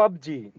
PUBG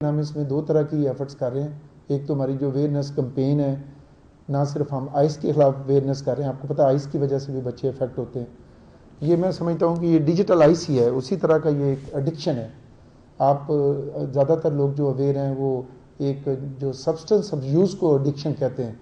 ہم اس میں دو طرح کی ایفرٹس کر رہے ہیں. ایک تو ہماری جو اویئرنیس کمپین ہے، نہ صرف ہم آئس کے خلاف اویئرنیس کر رہے ہیں. آپ کو پتہ ہے آئس کی وجہ سے بھی بچے افیکٹ ہوتے ہیں. یہ میں سمجھتا ہوں کہ یہ ڈیجیٹل آئس ہی ہے، اسی طرح کا یہ ایک ایڈکشن ہے. آپ زیادہ تر لوگ جو اویئر ہیں وہ ایک جو سبسٹنس ابیوز کو ایڈکشن کہتے ہیں،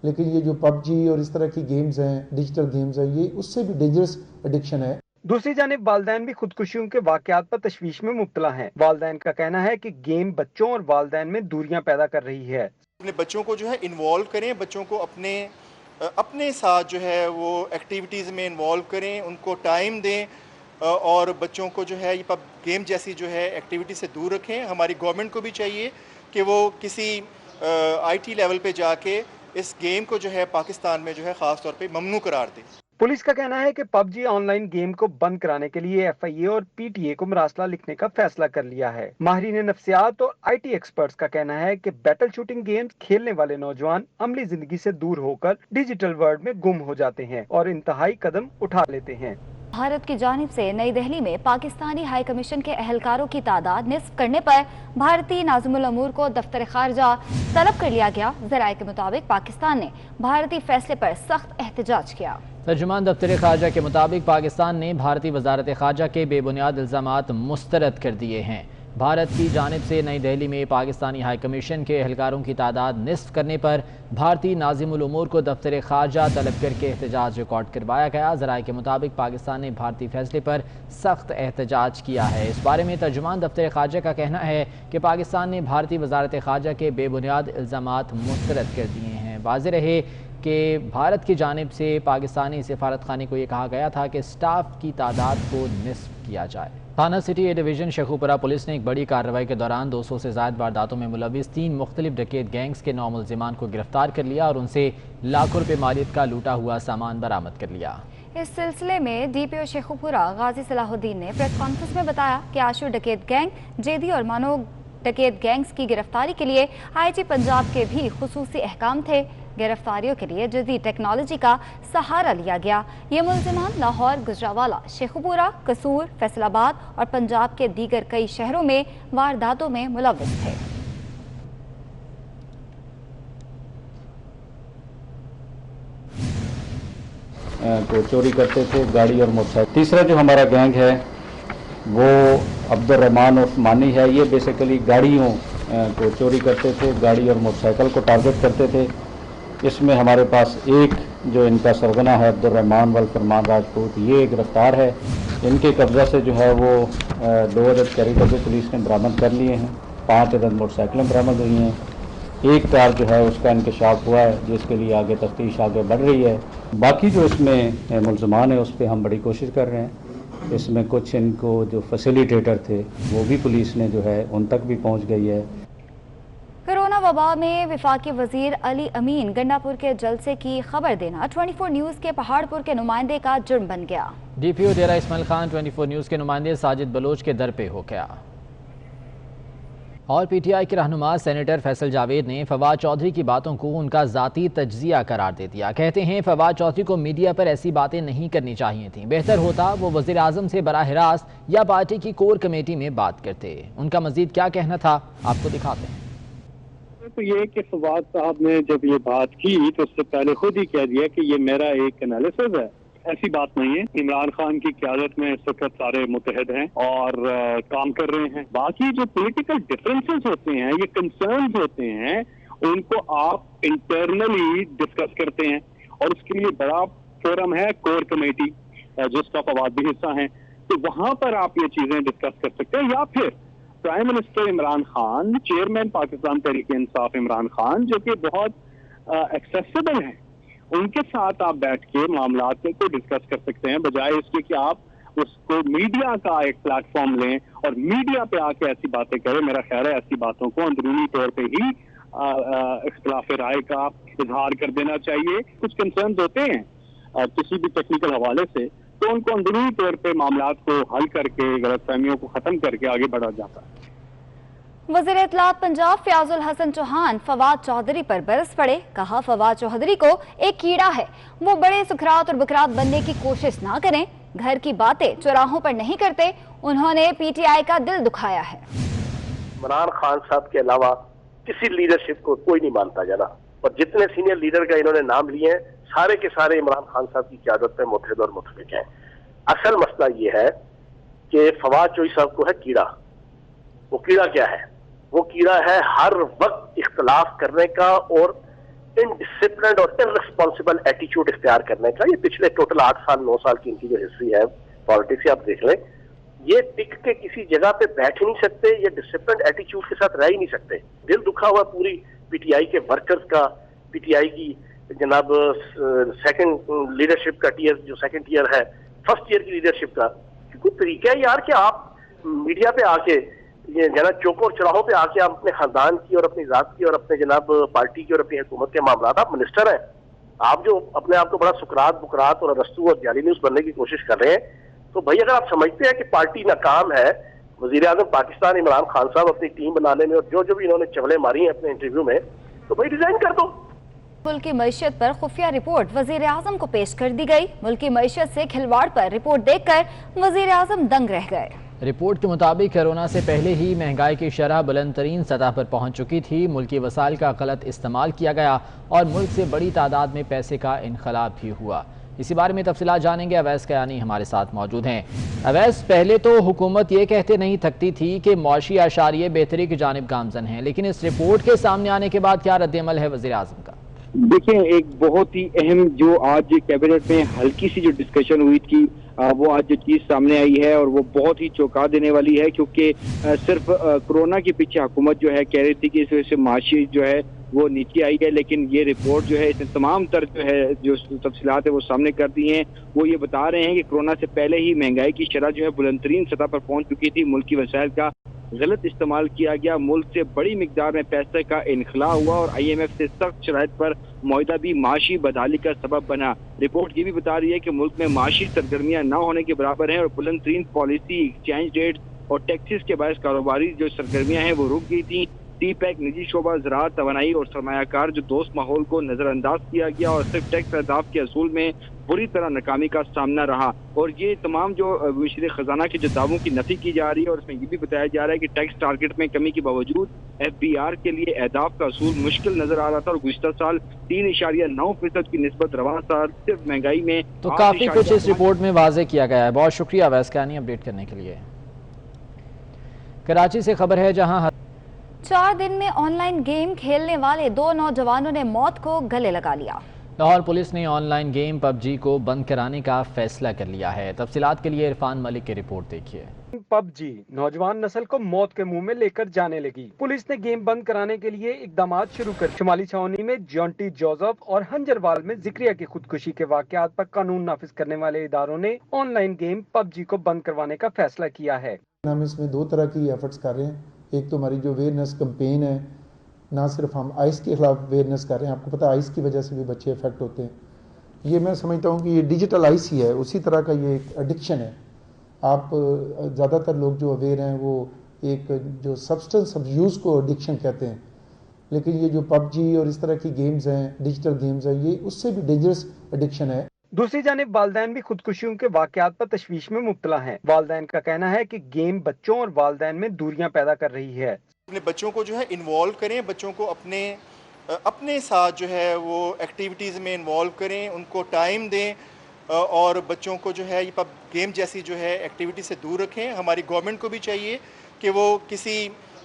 لیکن یہ جو پب جی اور اس طرح کی گیمز ہیں، ڈیجیٹل گیمز ہیں، یہ اس سے بھی ڈینجرس ایڈکشن ہے. دوسری جانب والدین بھی خودکشیوں کے واقعات پر تشویش میں مبتلا ہیں. والدین کا کہنا ہے کہ گیم بچوں اور والدین میں دوریاں پیدا کر رہی ہے. اپنے بچوں کو جو ہے انوالو کریں، بچوں کو اپنے ساتھ جو ہے وہ ایکٹیویٹیز میں انوالو کریں، ان کو ٹائم دیں اور بچوں کو جو ہے یہ پب گیم جیسی جو ہے ایکٹیویٹی سے دور رکھیں. ہماری گورنمنٹ کو بھی چاہیے کہ وہ کسی آئی ٹی لیول پہ جا کے اس گیم کو جو ہے پاکستان میں جو ہے خاص طور پہ ممنوع قرار دیں. پولیس کا کہنا ہے کہ PUBG online game کو بند کرانے کے لیے ایف آئی اے اور پی ٹی اے کو مراسلہ لکھنے کا فیصلہ کر لیا ہے. ماہرین نفسیات اور آئی ٹی ایکسپرٹس کا کہنا ہے کہ بیٹل شوٹنگ گیمز کھیلنے والے نوجوان عملی زندگی سے دور ہو کر ڈیجیٹل ورلڈ میں گم ہو جاتے ہیں اور انتہائی قدم اٹھا لیتے ہیں. بھارت کی جانب سے نئی دہلی میں پاکستانی ہائی کمیشن کے اہلکاروں کی تعداد نصف کرنے پر بھارتی ناظم الامور کو دفتر خارجہ طلب کر لیا گیا. ذرائع کے مطابق پاکستان نے بھارتی فیصلے پر سخت احتجاج کیا. ترجمان دفتر خارجہ کے مطابق پاکستان نے بھارتی وزارت خارجہ کے بے بنیاد الزامات مسترد کر دیے ہیں. بھارت کی جانب سے نئی دہلی میں پاکستانی ہائی کمیشن کے اہلکاروں کی تعداد نصف کرنے پر بھارتی ناظم الامور کو دفتر خارجہ طلب کر کے احتجاج ریکارڈ کروایا گیا. ذرائع کے مطابق پاکستان نے بھارتی فیصلے پر سخت احتجاج کیا ہے. اس بارے میں ترجمان دفتر خارجہ کا کہنا ہے کہ پاکستان نے بھارتی وزارت خارجہ کے بے بنیاد الزامات مسترد کر دیے ہیں. واضح رہے کہ بھارت کی جانب سے پاکستانی سفارت خانے کو یہ کہا گیا تھا کہ سٹاف کی تعداد کو نصف کیا جائے. تھانہ city a division Sheikhupura police نے ایک بڑی کارروائی کے دوران 200 سے زائد وارداتوں میں ملوث 3 مختلف ڈکیت گینگز کے 9 ملزمان کو گرفتار کر لیا اور ان سے لاکھوں روپے مالیت کا لوٹا ہوا سامان برآمد کر لیا. اس سلسلے میں ڈی پی او شیخوپورہ غازی صلاح الدین نے پریس کانفرنس میں بتایا کہ عاشور ڈکیت گینگ، جیدی اور مانو ڈکیت گینگز کی گرفتاری کے لیے آئی جی پنجاب کے بھی خصوصی احکام تھے. گرفتاریوں کے لیے جدید ٹیکنالوجی کا سہارا لیا گیا. یہ ملزمان لاہور، گجرانوالہ، شیخوپورہ، قصور، فیصل آباد اور پنجاب کے دیگر کئی شہروں میں وارداتوں میں ملوث تھے. کو چوری کرتے تھے گاڑی اور موٹر سائیکل. تیسرا جو ہمارا گینگ ہے وہ عبد الرحمان عثمانی ہے. یہ بیسیکلی گاڑیوں کو چوری کرتے تھے، گاڑی اور موٹر سائیکل کو ٹارگٹ کرتے تھے. اس میں ہمارے پاس ایک جو ان کا سرغنہ ہے عبد الرحمان والفرمان راجپوت، یہ گرفتار ہے. ان کے قبضہ سے جو ہے وہ 2 عدد کیری ڈبے پولیس نے برآمد کر لیے ہیں، 5 عدد موٹر سائیکلیں برآمد ہوئی ہیں. ایک کار جو ہے اس کا انکشاف ہوا ہے جس کے لیے آگے تفتیش آگے بڑھ رہی ہے. باقی جو اس میں ملزمان ہیں اس پہ ہم بڑی کوشش کر رہے ہیں. اس میں کچھ ان کو جو فیسیلیٹیٹر تھے وہ بھی پولیس نے جو ہے ان تک بھی پہنچ گئی ہے. کرونا وبا میں وفاقی وزیر علی امین گنڈاپور کے جلسے کی خبر دینا 24 نیوز کے پہاڑپور کے نمائندے کا جرم بن گیا. ڈی پی او ڈیرہ اسماعیل خان 24 نیوز کے نمائندے ساجد بلوچ کے در پہ ہو گیا. اور پی ٹی آئی کے رہنما سینیٹر فیصل جاوید نے فواد چودھری کی باتوں کو ان کا ذاتی تجزیہ قرار دے دیا. کہتے ہیں فواد چودھری کو میڈیا پر ایسی باتیں نہیں کرنی چاہیے تھیں، بہتر ہوتا وہ وزیر اعظم سے براہ راست یا پارٹی کی کور کمیٹی میں بات کرتے. ان کا مزید کیا کہنا تھا آپ کو دکھاتے ہیں. تو یہ کہ فواد صاحب نے جب یہ بات کی تو اس سے پہلے خود ہی کہہ دیا کہ یہ میرا ایک انالیسز ہے. ایسی بات نہیں ہے. عمران خان کی قیادت میں اس وقت سارے متحد ہیں اور کام کر رہے ہیں. باقی جو پولیٹیکل ڈفرینسز ہوتے ہیں، یہ کنسرنز ہوتے ہیں، ان کو آپ انٹرنلی ڈسکس کرتے ہیں اور اس کے لیے بڑا فورم ہے کور کمیٹی جس کا فواد بھی حصہ ہیں. تو وہاں پر آپ یہ چیزیں ڈسکس کر سکتے ہیں. یا پھر prime minister Imran Khan, chairman Pakistan Tehreek Insaf Imran Khan جو کہ بہت ایکسیسیبل ہیں، ان کے ساتھ آپ بیٹھ کے معاملات کو ڈسکس کر سکتے ہیں، بجائے اس کے کہ آپ اس کو میڈیا کا ایک پلیٹ فارم لیں اور میڈیا پہ آ کے ایسی باتیں کریں. میرا خیال ہے ایسی باتوں کو اندرونی طور پہ ہی اختلاف رائے کا اظہار کر دینا چاہیے. کچھ کنسرنز ہوتے ہیں کسی بھی ٹیکنیکل حوالے سے، تو ان کو اندرونی طور پہ معاملات کو حل کر کے، غلط فہمیوں کو ختم کر کے آگے بڑھا جاتا ہے. وزیر اطلاعات پنجاب فیاض الحسن چوہان فواد چودھری پر برس پڑے. کہا فواد چودھری کو ایک کیڑا ہے، وہ بڑے سکرات اور بکرات بننے کی کوشش نہ کریں. گھر کی باتیں چوراہوں پر نہیں کرتے. انہوں نے پی ٹی آئی کا دل دکھایا ہے. عمران خان صاحب کے علاوہ کسی لیڈرشپ کو کوئی نہیں مانتا جانا، اور جتنے سینئر لیڈر کا انہوں نے نام لیے ہیں سارے کے سارے عمران خان صاحب کی قیادت میں متحد اور متفق ہیں۔ اصل مسئلہ یہ ہے کہ فواد چوہدری صاحب کو ہے کیڑا۔ وہ کیڑا کیا ہے؟ وہ کیڑا ہے ہر وقت اختلاف کرنے کا اور انڈسپلنڈ اور ارریسپانسبل ایٹیچیوڈ اختیار کرنے کا۔ یہ پچھلے ٹوٹل 8 سال 9 سال کی ان کی جو ہسٹری ہے پالیٹکس سے آپ دیکھ لیں، یہ ٹک کے کسی جگہ پہ بیٹھ ہی نہیں سکتے، یہ ڈسپلنڈ ایٹیچیوڈ کے ساتھ رہ ہی نہیں سکتے۔ دل دکھا ہوا پوری پی ٹی آئی کے ورکرز کا، پی ٹی آئی کی جناب سیکنڈ لیڈرشپ کا ٹیئر جو سیکنڈ ٹیئر ہے، فرسٹ ٹیئر کی لیڈرشپ کا کوئی طریقہ ہے یار کہ آپ میڈیا پہ آ کے یہ جناب چوکوں اور چوراہوں پہ آ کے آپ اپنے خاندان کی اور اپنی ذات کی اور اپنے جناب پارٹی کی اور اپنی حکومت کے معاملات، آپ منسٹر ہیں، آپ جو اپنے آپ کو بڑا سکرات بکرات اور ارسطو اور جعلی نیوز بننے کی کوشش کر رہے ہیں، تو بھائی اگر آپ سمجھتے ہیں کہ پارٹی ناکام ہے، وزیر اعظم پاکستان عمران خان صاحب اپنی ٹیم بنانے میں اور جو بھی انہوں نے چولے ماری ہیں اپنے انٹرویو میں، تو بھائی ریزائن کر دو۔ ملک کی معیشت پر خفیہ رپورٹ وزیر اعظم کو پیش کر دی گئی۔ ملکی معیشت سے کھلواڑ پر رپورٹ دیکھ کر وزیر اعظم دنگ رہ گئے۔ رپورٹ کے مطابق کورونا سے پہلے ہی مہنگائی کی شرح بلند ترین سطح پر پہنچ چکی تھی، ملکی وسائل کا غلط استعمال کیا گیا اور ملک سے بڑی تعداد میں پیسے کا انخلا بھی ہوا۔ اسی بارے میں تفصیلات جانیں گے، اویس کیانی ہمارے ساتھ موجود ہیں۔ اویس، پہلے تو حکومت یہ کہتے نہیں تھکتی تھی کہ معاشی اشاریے بہتری کی جانب گامزن ہیں، لیکن اس رپورٹ کے سامنے آنے کے بعد کیا رد عمل ہے وزیر اعظم کا؟ دیکھیں، ایک بہت ہی اہم جو آج کیبنٹ میں ہلکی سی جو ڈسکشن ہوئی تھی وہ آج جو چیز سامنے آئی ہے اور وہ بہت ہی چونکا دینے والی ہے، کیونکہ صرف کرونا کے پیچھے حکومت جو ہے کہہ رہی تھی کہ اس وجہ سے معاشی جو ہے وہ نیچے آئی ہے، لیکن یہ رپورٹ جو ہے اس نے تمام تر جو ہے جو تفصیلات ہے وہ سامنے کر دی ہیں۔ وہ یہ بتا رہے ہیں کہ کرونا سے پہلے ہی مہنگائی کی شرح جو ہے بلند ترین سطح پر پہنچ چکی تھی، ملکی وسائل کا غلط استعمال کیا گیا، ملک سے بڑی مقدار میں پیسے کا انخلا ہوا اور آئی ایم ایف سے سخت شرائط پر معاہدہ بھی معاشی بدحالی کا سبب بنا۔ رپورٹ یہ بھی بتا رہی ہے کہ ملک میں معاشی سرگرمیاں نہ ہونے کے برابر ہیں اور بلند ترین پالیسی، ایکسچینج ریٹ اور ٹیکسز کے باعث کاروباری جو سرگرمیاں ہیں وہ رک گئی تھیں۔ ٹی پیک، نجی شعبہ، زراعت، توانائی اور سرمایہ کار جو دوست ماحول کو نظر انداز کیا گیا اور صرف ٹیکس اہداف کے اصول میں بری طرح ناکامی کا سامنا رہا، اور یہ تمام جو وزیر خزانہ کے جو دعووں کی نفی کی جا رہی ہے، اور اس میں یہ بھی بتایا جا رہا ہے کہ ٹیکس ٹارگٹ میں کمی کے باوجود ایف بی آر کے لیے اہداف کا اصول مشکل نظر آ رہا تھا، اور گزشتہ سال 3.9% کی نسبت رواں سال صرف مہنگائی میں تو کافی کچھ اس رپورٹ میں واضح کیا گیا ہے۔ بہت شکریہ اویس کیانی اپڈیٹ کرنے کے لیے۔ کراچی سے خبر ہے جہاں 4 دن میں آن لائن گیم کھیلنے والے 2 نوجوانوں نے موت کو گلے لگا لیا۔ لاہور پولیس نے آن لائن گیم پب جی کو بند کرانے کا فیصلہ کر لیا ہے۔ تفصیلات کے لیے عرفان ملک کی رپورٹ دیکھیے۔ پب جی نوجوان نسل کو موت کے منہ میں لے کر جانے لگی۔ پولیس نے گیم بند کرانے کے لیے اقدامات شروع کر شمالی چھاونی میں جونٹی جوزف اور ہنجروال میں ذکریہ کی خودکشی کے واقعات پر قانون نافذ کرنے والے اداروں نے آن لائن گیم پب جی کو بند کروانے کا فیصلہ کیا ہے۔ ہم اس میں 2 طرح کی ایفرٹس کر رہے ہیں۔ ایک تو ہماری جو اویئرنیس کمپین ہے، نہ صرف ہم آئس کے خلاف اویئرنیس کر رہے ہیں، آپ کو پتہ ہے آئس کی وجہ سے بھی بچے افیکٹ ہوتے ہیں۔ یہ میں سمجھتا ہوں کہ یہ ڈیجیٹل آئس ہی ہے، اسی طرح کا یہ ایک ایڈکشن ہے۔ آپ زیادہ تر لوگ جو اویئر ہیں وہ ایک جو سبسٹنس ابیوز کو ایڈکشن کہتے ہیں، لیکن یہ جو پب جی اور اس طرح کی گیمز ہیں، ڈیجیٹل گیمز ہیں، یہ اس سے بھی ڈینجرس ایڈکشن ہے۔ دوسری جانب والدین بھی خودکشیوں کے واقعات پر تشویش میں مبتلا ہیں۔ والدین کا کہنا ہے کہ گیم بچوں اور والدین میں دوریاں پیدا کر رہی ہے۔ اپنے بچوں کو جو ہے انوالو کریں، بچوں کو اپنے ساتھ جو ہے وہ ایکٹیویٹیز میں انوالو کریں، ان کو ٹائم دیں اور بچوں کو جو ہے یہ پب گیم جیسی جو ہے ایکٹیویٹی سے دور رکھیں۔ ہماری گورنمنٹ کو بھی چاہیے کہ وہ کسی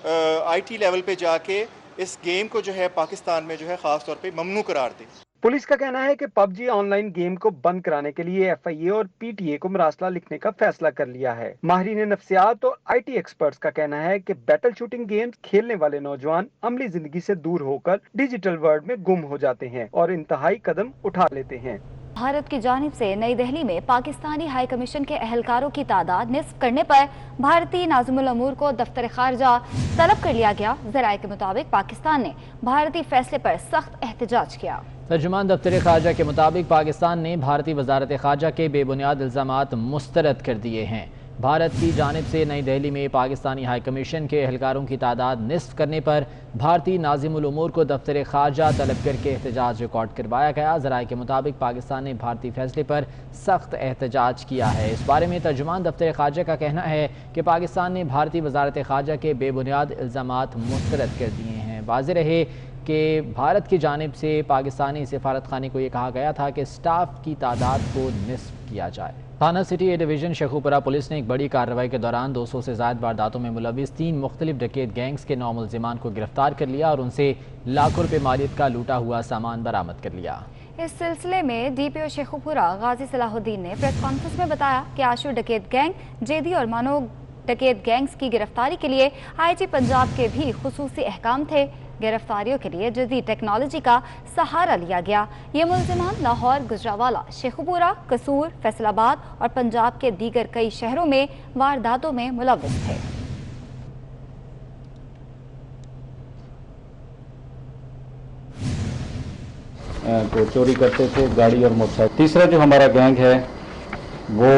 آئی ٹی لیول پہ جا کے اس گیم کو جو ہے پاکستان میں جو ہے خاص طور پہ ممنوع قرار دیں۔ پولیس کا کہنا ہے کہ PUBG online game کو بند کرانے کے لیے ایف آئی اے اور پی ٹی اے کو مراسلہ لکھنے کا فیصلہ کر لیا ہے۔ ماہرین نفسیات اور آئی ٹی ایکسپرٹس کا کہنا ہے کہ بیٹل شوٹنگ گیمز کھیلنے والے نوجوان عملی زندگی سے دور ہو کر ڈیجیٹل ورلڈ میں گم ہو جاتے ہیں اور انتہائی قدم اٹھا لیتے ہیں۔ بھارت کی جانب سے نئی دہلی میں پاکستانی ہائی کمیشن کے اہلکاروں کی تعداد نصف کرنے پر بھارتی ناظم الامور کو دفتر خارجہ طلب کر لیا گیا۔ ذرائع کے مطابق پاکستان نے بھارتی فیصلے پر سخت احتجاج کیا۔ ترجمان دفتر خارجہ کے مطابق پاکستان نے بھارتی وزارت خارجہ کے بے بنیاد الزامات مسترد کر دیے ہیں۔ بھارت کی جانب سے نئی دہلی میں پاکستانی ہائی کمیشن کے اہلکاروں کی تعداد نصف کرنے پر بھارتی ناظم الامور کو دفتر خارجہ طلب کر کے احتجاج ریکارڈ کروایا گیا۔ ذرائع کے مطابق پاکستان نے بھارتی فیصلے پر سخت احتجاج کیا ہے۔ اس بارے میں ترجمان دفتر خارجہ کا کہنا ہے کہ پاکستان نے بھارتی وزارت خارجہ کے بے بنیاد الزامات مسترد کر دیے ہیں۔ واضح رہے کہ بھارت کی جانب سے پاکستانی سفارت خانے کو یہ کہا گیا تھا کہ سٹاف کی تعداد کو نصف کیا جائے۔ تھانہ city a division Sheikhupura police نے ایک بڑی کارروائی کے دوران 200 سے زائد وارداتوں میں ملوث 3 مختلف ڈکیت گینگز کے 9 ملزمان کو گرفتار کر لیا اور ان سے لاکھوں روپے مالیت کا لوٹا ہوا سامان برآمد کر لیا۔ اس سلسلے میں ڈی پی او شیخوپورہ غازی صلاح الدین نے پریس کانفرنس میں بتایا کہ عاشور ڈکیت گینگ، جیدی اور مانو ڈکیت گینگز کی گرفتاری کے لیے آئی جی پنجاب کے بھی خصوصی احکام تھے۔ گرفتاریوں کے لیے جدید ٹیکنالوجی کا سہارا لیا گیا۔ یہ ملزمان لاہور، گجرانوالہ، شیخوپورہ، قصور، فیصل آباد اور پنجاب کے دیگر کئی شہروں میں وارداتوں میں ملوث تھے۔ کو چوری کرتے تھے گاڑی اور موٹر سائیکل۔ تیسرا جو ہمارا گینگ ہے وہ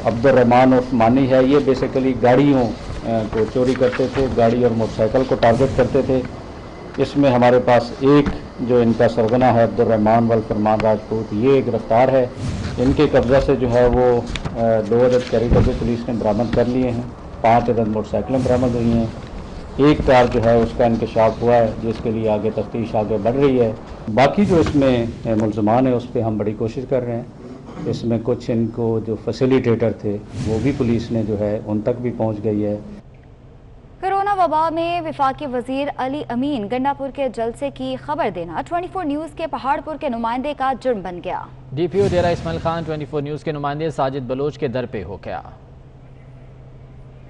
عبد الرحمان عثمانی ہے۔ یہ بیسیکلی گاڑیوں کو چوری کرتے تھے، گاڑی اور موٹر سائیکل کو ٹارگٹ کرتے تھے۔ اس میں ہمارے پاس ایک جو ان کا سرغنہ ہے عبد الرحمان والفرمان راجپوت، یہ گرفتار ہے۔ ان کے قبضہ سے جو ہے وہ 2 عدد کیری ڈبے پولیس نے برآمد کر لیے ہیں، 5 عدد موٹر سائیکلیں برآمد ہوئی ہیں، ایک کار جو ہے اس کا انکشاف ہوا ہے جس کے لیے آگے تفتیش آگے بڑھ رہی ہے۔ باقی جو اس میں ملزمان ہیں اس پہ ہم بڑی کوشش کر رہے ہیں۔ اس میں کچھ ان کو جو فیسیلیٹیٹر تھے وہ بھی پولیس نے جو ہے ان تک بھی پہنچ گئی ہے۔ کرونا وبا میں وفاقی وزیر علی امین گنڈاپور کے جلسے کی خبر دینا 24 نیوز کے پہاڑپور کے نمائندے کا جرم بن گیا۔ ڈی پی او ڈیرہ اسماعیل خان 24 نیوز کے نمائندے ساجد بلوچ کے در پہ ہو گیا۔